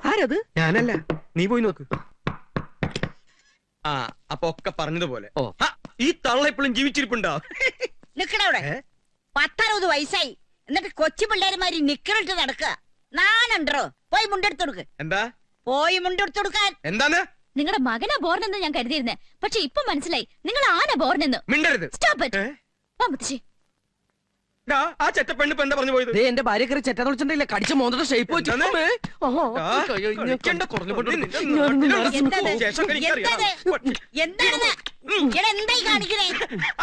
ആരത്? ഞാനല്ല, നീ പോയി നോക്ക്. ആ അപ്പൊ ഒക്കെ പറഞ്ഞതുപോലെ. ഈ തള്ള ഇപ്പോഴും ജീവിച്ചിരിപ്പുണ്ടോ? നിക്കണവിടെ 10-60 വയസ്സായി, എന്നിട്ട് കൊച്ചു പിള്ളേരുമാരി നിക്കറിട്ട് നടക്കുക. നാനുണ്ടോ? പോയി മുണ്ടെടുത്തു കൊടുക്ക്. എന്താ? പോയി മുണ്ടെടുത്തു കൊടുക്കാൻ. എന്താണ്? നിങ്ങളുടെ മകനാ ബോർനെന്ന് ഞാൻ കരുതിയിരുന്നേ, പക്ഷെ ഇപ്പൊ മനസ്സിലായി നിങ്ങൾ ആന ബോർനെന്ന്. മിണ്ടരുത്. Stop it. മുത്തശ്ശി, ആ ചെറ്റ പെണ്ണ് ഇപ്പൊ എന്താ പറഞ്ഞു പോയത്? എന്റെ ഭാര്യ കയറി ചെറ്റാന്ന് വിളിച്ചിട്ടില്ല, കടിച്ച മോന്തയുടെ ഷേപ്പ് വെച്ചു.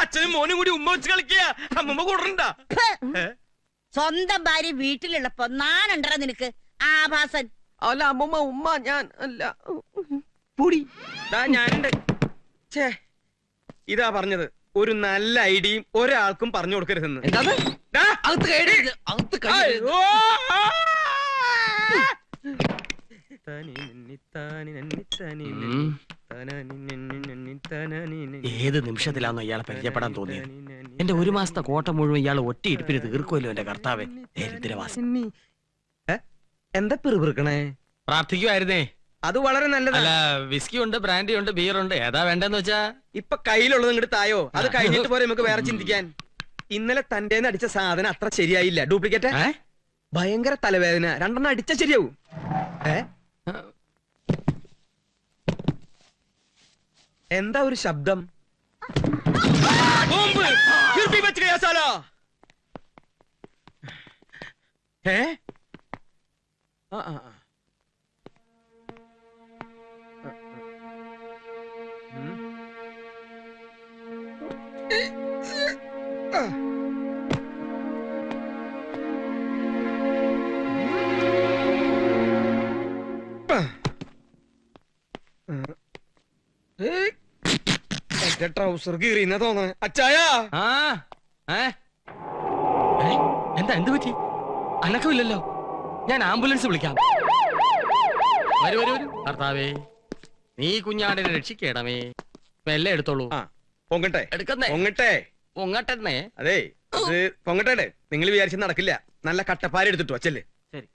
അച്ഛനും മോനും കൂടി ഉമ്മ വെച്ച് കളിക്കുക. അമ്മമ്മ കൂടണ്ട. സ്വന്തം ഭാര്യ വീട്ടിലുള്ളപ്പോ നാനുണ്ടോ നിനക്ക്? ആഭാസൻ. അല്ല അമ്മമ്മ, ഉമ്മ ഞാൻ അല്ല. പൊടി ഞാനുണ്ട്. ഛേ, ഇതാ പറഞ്ഞത്, ഒരു നല്ല ഐഡിയയും ഒരാൾക്കും പറഞ്ഞു കൊടുക്കരുതെന്ന്. ഏത് നിമിഷത്തിലാണോ ഇയാളെ പരിചയപ്പെടാൻ തോന്നിയത്? എന്റെ 1 മാസത്തെ കോട്ട മുഴുവൻ ഇയാൾ ഒറ്റ ഇരിപ്പിന് തീർക്കുമല്ലോ. എന്റെ കർത്താവേ, ദരിദ്രവാസി. എന്താ പിറുപിറുക്കണേ? പ്രാർത്ഥിക്കുവായിരുന്നേ. അത് വളരെ നല്ലതല്ല. വിസ്കി ഉണ്ട്, ബ്രാൻഡി ഉണ്ട്, ബിയർ ഉണ്ട്, ഏതാ വേണ്ടെന്ന് വെച്ചാ? ഇപ്പൊ കയ്യിലുള്ളത് ഇങ്ങോട്ട് തായോ, അത് കഴിഞ്ഞിട്ട് പോരെ നമുക്ക് വേറെ ചിന്തിക്കാൻ. ഇന്നലെ തന്റെ അടിച്ച സാധനം അത്ര ശരിയായില്ല, ഡ്യൂപ്ലിക്കേറ്റ്. ഭയങ്കര തലവേദന, 2 അടിച്ച ശരിയാവും. എന്താ ഒരു ശബ്ദം? ട്രൗസർ കീറിയെന്നാ തോന്നണേ. അച്ചായാ, എന്താ? എന്ത് പറ്റി? അനക്കമില്ലല്ലോ. ഞാൻ ആംബുലൻസ് വിളിക്കാം. വരൂ വരൂ വരൂ. ഭർത്താവേ, നീ കുഞ്ഞാടിനെ രക്ഷിക്കണമേ. മെല്ലെ എടുത്തോളൂ. പൊങ്ങട്ടെ എടുക്കുന്നേ. പൊങ്ങട്ടെ പൊങ്ങട്ടെന്നേ. അതെ, പൊങ്ങട്ടെ. നിങ്ങൾ വിചാരിച്ച നടക്കില്ല. നല്ല കട്ടപ്പാര എടുത്തിട്ടു അച്ചല്ലേ. ശരി.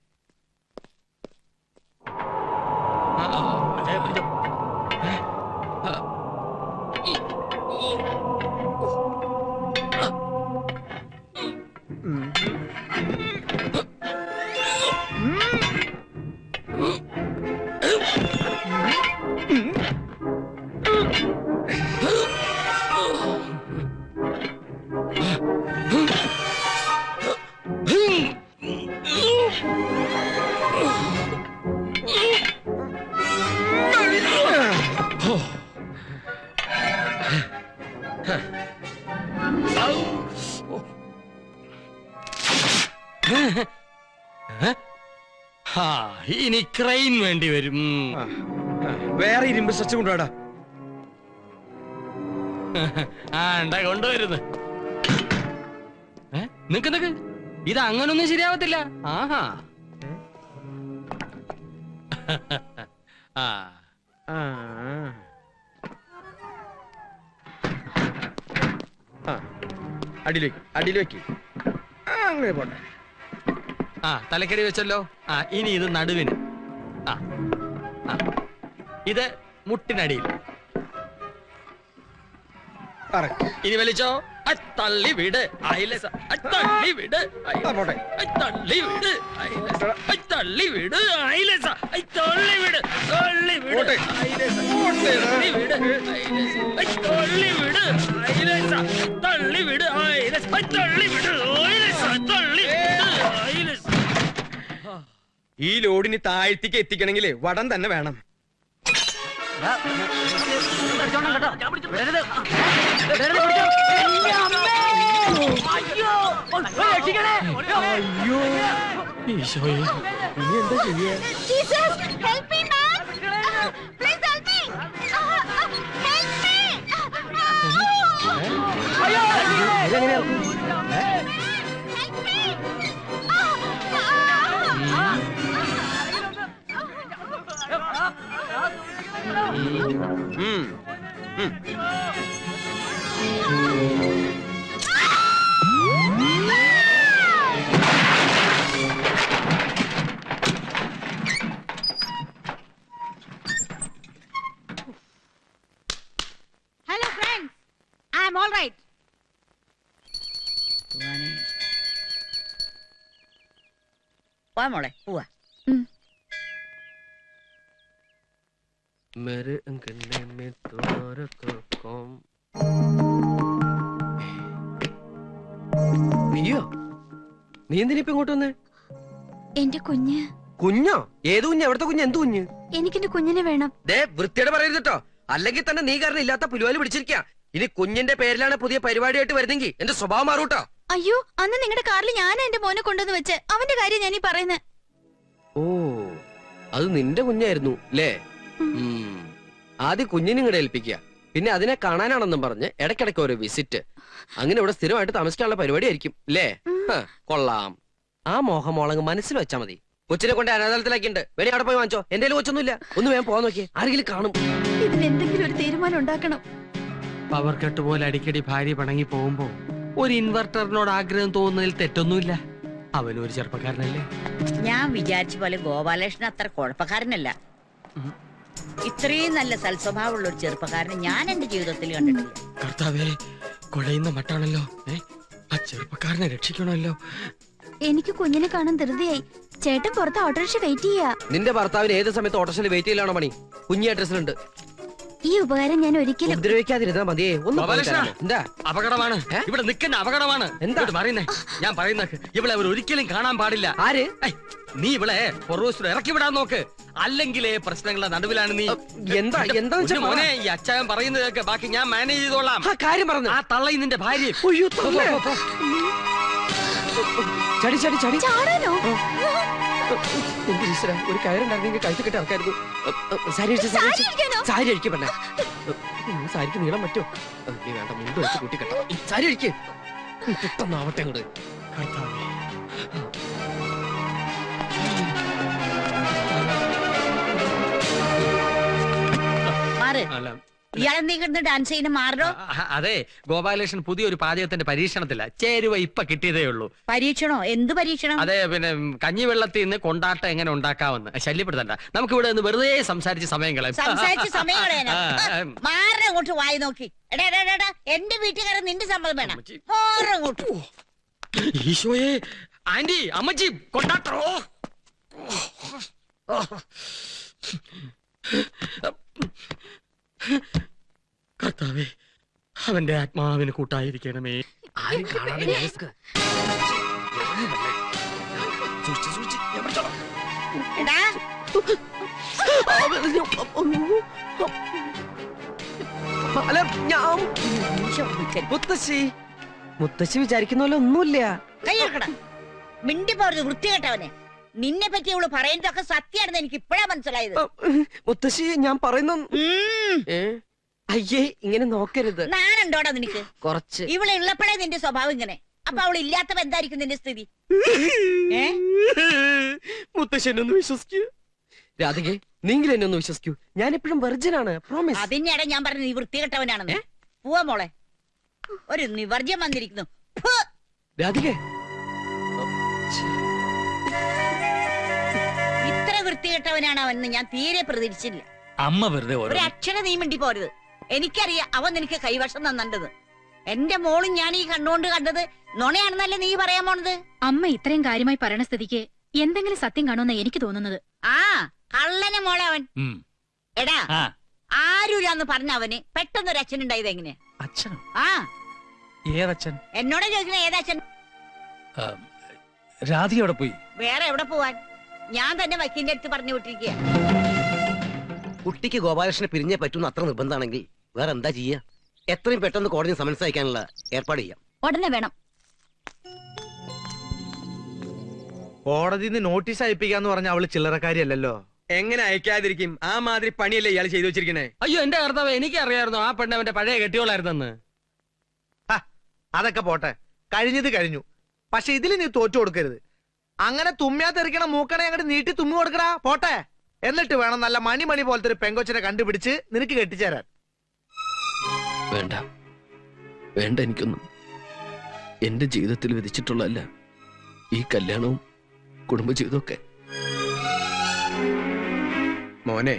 ഇനി ക്രെയിൻ വേണ്ടി വരും. വേറെ ഇരുമ്പ് സ്ട്രെച്ച് കൊണ്ടുവാടാ. കൊണ്ടുവരുന്നു. നിക്ക്, ഇത് അങ്ങനൊന്നും ശരിയാവത്തില്ല. ആഹാ. അടിയിൽ വെക്ക്. അങ്ങനെ പോട്ടെ. തലക്കടി വെച്ചല്ലോ. ഇനി ഇത് നടുവിന്. ഇത് മുട്ടിനടിയിൽ. ഇനി വലിച്ചോ. തള്ളി വിട്. തള്ളി വിട്. തള്ളി വിട്. തള്ളി വിട്. തള്ളി വിട്. തള്ളി വിട്. തള്ളി വിട്. തള്ളി വിട്. തള്ളി വിട്. തള്ളി വിട്. തള്ളി വിട്. ഈ ലോഡിന് താഴ്ത്തിക്ക് എത്തിക്കണമെങ്കിൽ വടം തന്നെ വേണം. ഈശോയെ, ഇനി എന്താ ചെയ്യാ? വാ മോളെ പോവാ. നീയോ? നീ എന്തിനാ ഇപ്പൊ ഇങ്ങോട്ട് വന്നേ? എന്റെ കുഞ്ഞ്. കുഞ്ഞോ? ഏത് കുഞ്ഞ്? എവിടത്തെ കുഞ്ഞ്? എന്ത് കുഞ്ഞ്? എനിക്കെന്റെ കുഞ്ഞിനെ വേണം. വൃത്തിയോടെ പറയരുത് കേട്ടോ, അല്ലെങ്കിൽ തന്നെ നീ കാരണം ഇല്ലാത്ത പുലുവാലി പിടിച്ചിരിക്ക. ഇനി കുഞ്ഞിന്റെ പേരിലാണ് പുതിയ പരിപാടിയായിട്ട് വരുന്നെങ്കിൽ എന്റെ സ്വഭാവം മാറൂട്ടോ. അയ്യോ, അന്ന് നിങ്ങളുടെ കാറിൽ ഞാനാ എന്റെ മോനെ കൊണ്ടുവന്ന് വെച്ച്. അവന്റെ കാര്യം ഞാനീ പറയുന്നത്. ഓ, അത് നിന്റെ കുഞ്ഞായിരുന്നു അല്ലേ? ആദ്യം കുഞ്ഞിനെ ഇങ്ങടെ ഏൽപ്പിക്കുക, പിന്നെ അതിനെ കാണാനാണെന്നും പറഞ്ഞ് ഇടയ്ക്കിടയ്ക്ക് ഒരു വിസിറ്റ്. അങ്ങനെ ഇവിടെ സ്ഥിരമായിട്ട് താമസിക്കാനുള്ള പരിപാടി ആയിരിക്കും അല്ലേ? കൊള്ളാം. ആ മോഹമോളങ്ങ് മനസ്സിൽ വെച്ചാ മതി. കൊച്ചിനെ കൊണ്ട് അനാഥാലയത്തിലാക്കിണ്ട്. വേണേ അവിടെ പോയി വാങ്ങിച്ചോ. എന്റെ കൊച്ചൊന്നുമില്ല. ഒന്ന് വേഗം പോകാൻ നോക്കിയേ, ആരെങ്കിലും കാണും. ഇതിനെന്തെങ്കിലും ഒരു തീരുമാനം ഉണ്ടാക്കണം. പവർ കട്ട് പോലെ അടിക്കടി ഭാര്യ പിണങ്ങി പോകുമ്പോ ഒരു ഇൻവെർട്ടറിനോട് ആഗ്രഹം തോന്നുന്നതിൽ തെറ്റൊന്നുമില്ല. അവനും ഒരു ചെറുപ്പക്കാരനല്ലേ? ഞാൻ വിചാരിച്ച പോലെ ഗോപാലകൃഷ്ണൻ അത്ര കുഴപ്പക്കാരനല്ല. ഇത്രയും നല്ല സൽസ്വഭാവമുള്ള ഒരു ചെറുപ്പക്കാരനെ ഞാൻ എന്റെ ജീവിതത്തിൽ കണ്ടിട്ടില്ല. കർത്താവേ, കുഴയുന്ന മട്ടാണല്ലോ. ആ ചെറുപ്പക്കാരനെ രക്ഷിക്കണമല്ലോ. എനിക്ക് കുഞ്ഞിനെ കാണാൻ ധൃതിയായി. ചേട്ടൻ പുറത്ത് ഓട്ടോറിക്ഷ വെയിറ്റ് ചെയ്യാ. നിന്റെ ഭർത്താവിന് ഏത് സമയത്ത് ഓട്ടോറിക്ഷയിൽ വെയിറ്റ് ചെയ്യലാണോ പണി? കുഞ്ഞി അഡ്രസ്സിലുണ്ട്. ഈ ഉപകാരം ഞാൻ ഒരിക്കലും ഉപദ്രവിക്കാതിരുന്നാ മതിയേ. എന്താ അപകടമാണ് ഇവിടെ നിൽക്കുന്ന അപകടമാണ്. എന്താ പറയുന്നേ? ഞാൻ പറയുന്നത് ഇവിടെ അവർ ഒരിക്കലും കാണാൻ പാടില്ല. ആര്? നീ ഇവിടെ ഇറക്കി വിടാൻ നോക്ക്, അല്ലെങ്കിലേ പ്രശ്നങ്ങളുടെ നടുവിലാണ് നീ. എന്താ എന്താ മോനെ, ഈ അച്ചായൻ പറയുന്നതൊക്കെ ബാക്കി ഞാൻ മാനേജ് ചെയ്തോളാം. കാര്യം പറഞ്ഞു. ആ തള്ളയും നിന്റെ ഭാര്യ. ചടി ചടി ചടി ചാടാനോ? ഒരു കയറുണ്ടായിരുന്നെങ്കിൽ കഴുത്ത് കെട്ടി ഇറക്കായിരുന്നു. സാരി അഴിക്ക് പെണ്ണേ. സാരിക്ക് നീളം പറ്റോ? നീ വേണ്ട, മുണ്ട് വെച്ച് കൂട്ടി കെട്ടാം. സാരി അഴിക്ക്. പെട്ടെന്നാവട്ടെ അങ്ങോട്ട്. ഇയാളെന്തെങ്കിലും ഡാൻസ് ചെയ്യുന്ന മാറോ? അതെ, ഗോപാലകൃഷ്ണൻ പുതിയൊരു പാചകത്തിന്റെ പരീക്ഷണത്തില്ല. ചേരുവ ഇപ്പൊ കിട്ടിയതേ ഉള്ളൂ. പരീക്ഷണോ? എന്ത് പരീക്ഷണം? അതെ, പിന്നെ കഞ്ഞിവെള്ളത്തിൽ നിന്ന് കൊണ്ടാട്ടം എങ്ങനെ ഉണ്ടാക്കാമെന്ന്. ശല്യപ്പെടുത്തണ്ട, നമുക്ക് ഇവിടെ നിന്ന് വെറുതെ സംസാരിച്ച് സമയം കളയാം. മാറങ്ങോട്ട് വായി നോക്കി. എന്റെ വീട്ടുകാരൻ നിന്റെ സമ്മതം വേണം. ഈശോയെ, ആന്റി, അമ്മച്ചി, കൊണ്ടാട്ടോ. കർത്താവേ, അവന്റെ ആത്മാവിന് കൂട്ടായിരിക്കണമേ. ആരും കാണാതെ മുത്തശ്ശി വിചാരിക്കുന്നല്ലോ ഒന്നുമില്ല. കൈയെടുക്കണം. മിണ്ടി പോരുത് വൃത്തികെട്ടവനെ. നിന്നെ പറ്റി അവള് പറയുന്നതൊക്കെ സത്യമാണെന്ന് എനിക്ക് ഇപ്പഴാ മനസ്സിലായത്. മുത്തശ്ശി, ഞാൻ പറയുന്ന അയ്യേ, ഇങ്ങനെ നോക്കരുത്. നാനുണ്ടോടാ നിനക്ക്? കുറച്ച്. ഇവിടെ ഉള്ളപ്പോഴേ നിന്റെ സ്വഭാവം ഇങ്ങനെ. അപ്പൊ അവൾ ഇല്ലാത്തപ്പോ എന്തായിരിക്കും നിന്റെ സ്ഥിതി? മുത്തശ്ശി എന്നെ ഒന്ന് വിശ്വസിക്കൂ. രാധികെ, നീങ്കിലും എന്നെ ഒന്ന് വിശ്വസിക്കൂ. ഞാൻ എപ്പോഴും വെർജിനാണ്, പ്രോമിസ്. അതിനെടെ ഞാൻ പറഞ്ഞു നീ വൃത്തികെട്ടവനാണെന്ന്. പോവാ മോളെ, ഒരു നിവർജ്യം വന്നിരിക്കുന്നു. രാധികെ, ഇത്ര വൃത്തികെട്ടവനാണ് അവൻ ഞാൻ തീരെ പ്രതീക്ഷിച്ചില്ല. അമ്മ വെറുതെ ഒരു അക്ഷരം നീ മിണ്ടി പോരുത്. എനിക്കറിയാം അവൻ നിനക്ക് കൈവശം തന്നിട്ടത്. എന്റെ മോളും ഞാൻ ഈ കണ്ണുകൊണ്ട് കണ്ടത് നുണയാണെന്നല്ലേ നീ പറയാൻ പോണത്? അമ്മ ഇത്രയും കാര്യമായി പറയണ സ്ഥിതിക്ക് എന്തെങ്കിലും സത്യം കാണുമെന്നാ എനിക്ക് തോന്നുന്നത്. ആ കള്ളനെ മോളെ അവൻ. എടാ, ആരുരാന്ന് പറഞ്ഞ അവന് പെട്ടെന്നൊരു അച്ഛൻ ഉണ്ടായത് എങ്ങനെ? അച്ഛനോ? ആ, ഏതച്ഛൻ? എന്നോട് ചോദിക്കണ ഏതച്ഛൻ? രാധിക എവിടെ പോയി? വേറെ എവിടെ പോവാൻ? ഞാൻ തന്നെ വക്കീലിന്റെ അടുത്ത് പറഞ്ഞു വിട്ടിരിക്കുക. കുട്ടിക്ക് ഗോപാലകൃഷ്ണനെ പിരിഞ്ഞേ പറ്റുന്ന അത്ര നിർബന്ധമാണെങ്കിൽ വേറെ എന്താ ചെയ്യാ? എത്രയും പെട്ടെന്ന് കോടതി സമൻസ് അയക്കാനുള്ള ഏർപ്പാട് ചെയ്യാം. ഉടനെ വേണം. കോടതിന്ന് നോട്ടീസ് അയപ്പിക്കാന്ന് പറഞ്ഞ അവള് ചില്ലറക്കാരിയല്ലോ. എങ്ങനെ അയക്കാതിരിക്കും? ആ മാതിരി പണിയല്ലേ ഇയാൾ ചെയ്തു വെച്ചിരിക്കണേ. അയ്യോ, എന്റെ കർത്താവ്, എനിക്ക് അറിയായിരുന്നു ആ പെണ്ണ് അവന്റെ പഴയ കെട്ടിയോളായിരുന്നെന്ന്. അതൊക്കെ പോട്ടെ, കഴിഞ്ഞത് കഴിഞ്ഞു. പക്ഷെ ഇതിൽ നീ തോറ്റു കൊടുക്കരുത്. അങ്ങനെ തുമ്മിയാ തെറിക്കണ മൂക്കണെ അങ്ങോട്ട് നീട്ടി തുമ്മി കൊടുക്കടാ. പോട്ടെ, എന്നിട്ട് വേണം നല്ല മണി പോലത്തെ ഒരു പെങ്കൊച്ചിനെ കണ്ടുപിടിച്ച് നിനക്ക് കെട്ടിച്ചേരാൻ. വേണ്ട വേണ്ട, എനിക്കൊന്നും എന്റെ ജീവിതത്തിൽ വിധിച്ചിട്ടുള്ളതല്ല ഈ കല്യാണവും കുടുംബജീവിതമൊക്കെ. മോനെ,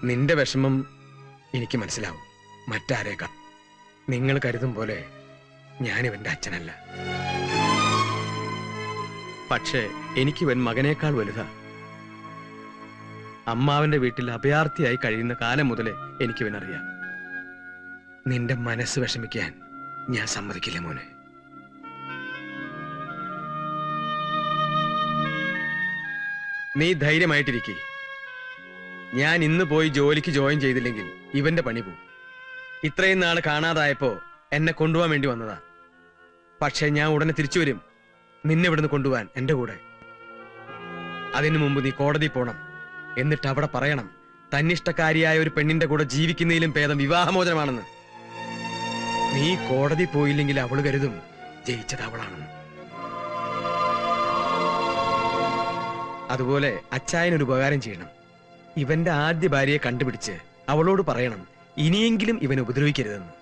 നിന്റെ വിഷമം എനിക്ക് മനസ്സിലാവും. മറ്റാരേക്കാൾ നിങ്ങൾ കരുതും പോലെ ഞാനിവന്റെ അച്ഛനല്ല. പക്ഷേ എനിക്ക് ഇവൻ മകനേക്കാൾ വലുതാ. അമ്മാവന്റെ വീട്ടിൽ അഭയാർത്ഥിയായി കഴിയുന്ന കാലം മുതലേ എനിക്കിവനറിയാം. നിന്റെ മനസ്സ് വിഷമിക്കാൻ ഞാൻ സമ്മതിക്കില്ല മോനെ. നീ ധൈര്യമായിട്ടിരിക്കേ. ഞാൻ ഇന്ന് പോയി ജോലിക്ക് ജോയിൻ ചെയ്തില്ലെങ്കിൽ ഇവന്റെ പണി പോവും. ഇത്രയും നാള് കാണാതായപ്പോ എന്നെ കൊണ്ടുപോകാൻ വേണ്ടി വന്നതാ. പക്ഷെ ഞാൻ ഉടനെ തിരിച്ചു വരും നിന്നെ ഇവിടുന്ന് കൊണ്ടുപോകാൻ എന്റെ കൂടെ. അതിനു മുമ്പ് നീ കോടതി പോണം. എന്നിട്ട് അവിടെ പറയണം തന്നിഷ്ടക്കാരിയായ ഒരു പെണ്ണിന്റെ കൂടെ ജീവിക്കുന്നതിലും ഭേദം വിവാഹമോചനമാണെന്ന്. നീ കോടതി പോയില്ലെങ്കിൽ അവള് കരുതും ജയിച്ചത് അവളാണെന്ന്. അതുപോലെ അച്ചായനൊരു ഉപകാരം ചെയ്യണം. ഇവന്റെ ആദ്യ ഭാര്യയെ കണ്ടുപിടിച്ച് അവളോട് പറയണം ഇനിയെങ്കിലും ഇവനെ ഉപദ്രവിക്കരുതെന്ന്.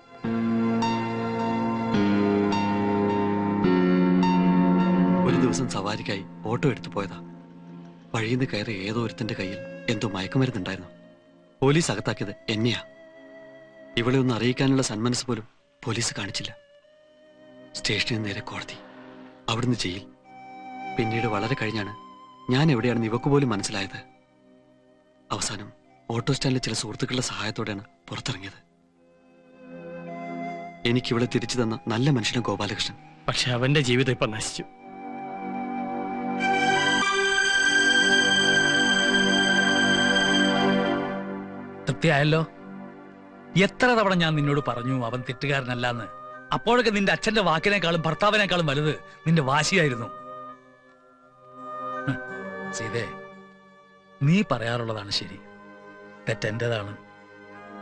ഒരു ദിവസം സവാരിക്കായി ഓട്ടോ എടുത്തു പോയതാ. വഴിയിന്ന് കയറി ഏതോ ഒരുത്തന്റെ കയ്യിൽ എന്തോ മയക്കുമരുന്നുണ്ടായിരുന്നു. പോലീസ് അകത്താക്കിയത് എന്നെയാ. ഇവളെ ഒന്ന് അറിയിക്കാനുള്ള സന്മനസ് പോലും പോലീസ് കാണിച്ചില്ല. സ്റ്റേഷനിൽ നേരെ കോടതി, അവിടുന്ന് ജയിൽ. പിന്നീട് വളരെ കഴിഞ്ഞാണ് ഞാൻ എവിടെയാണെന്ന് ഇവക്ക് പോലും മനസ്സിലായത്. അവസാനം ഓട്ടോ സ്റ്റാൻഡിലെ ചില സുഹൃത്തുക്കളുടെ സഹായത്തോടെയാണ് പുറത്തിറങ്ങിയത്. എനിക്കിവളെ തിരിച്ചു തന്ന നല്ല മനുഷ്യനെ ഗോപാലകൃഷ്ണൻ. പക്ഷെ അവന്റെ ജീവിതം ഇപ്പൊ നശിച്ചു. തൃപ്തിയായല്ലോ? എത്ര തവണ ഞാൻ നിന്നോട് പറഞ്ഞു അവൻ തെറ്റുകാരനല്ലാന്ന്. അപ്പോഴൊക്കെ നിന്റെ അച്ഛന്റെ വാക്കിനേക്കാളും ഭർത്താവിനേക്കാളും വലുത് നിന്റെ വാശിയായിരുന്നു. സീതേ, നീ പറയാറുള്ളതാണ് ശരി. തെറ്റെന്റേതാണ്.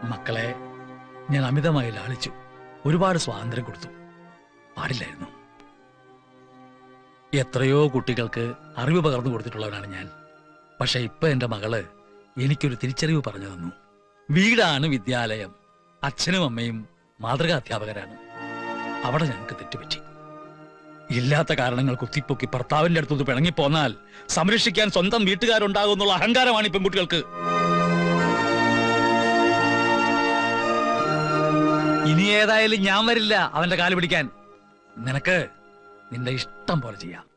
മക്കളെ ഞാൻ അമിതമായി ലാളിച്ചു, ഒരുപാട് സ്വാതന്ത്ര്യം കൊടുത്തു. പാടില്ലായിരുന്നു. എത്രയോ കുട്ടികൾക്ക് അറിവ് പകർന്നു കൊടുത്തിട്ടുള്ളവനാണ് ഞാൻ. പക്ഷെ ഇപ്പൊ എന്റെ മകള് എനിക്കൊരു തിരിച്ചറിവ് പറഞ്ഞു തന്നു. വീടാണ് വിദ്യാലയം. അച്ഛനും അമ്മയും മാതൃകാ അധ്യാപകരാണ്. അവിടെ ഞങ്ങൾക്ക് തെറ്റുപറ്റി. ഇല്ലാത്ത കാരണങ്ങൾ കുത്തിപ്പൊക്കി ഭർത്താവിന്റെ അടുത്തുനിന്ന് പിണങ്ങിപ്പോന്നാൽ സംരക്ഷിക്കാൻ സ്വന്തം വീട്ടുകാരുണ്ടാകുന്നുള്ള അഹങ്കാരമാണ് ഈ പെൺകുട്ടികൾക്ക്. ഇനി ഏതായാലും ഞാൻ വരില്ല അവന്റെ കാല് പിടിക്കാൻ. നിനക്ക് നിന്റെ ഇഷ്ടം പോലെ ചെയ്യാം.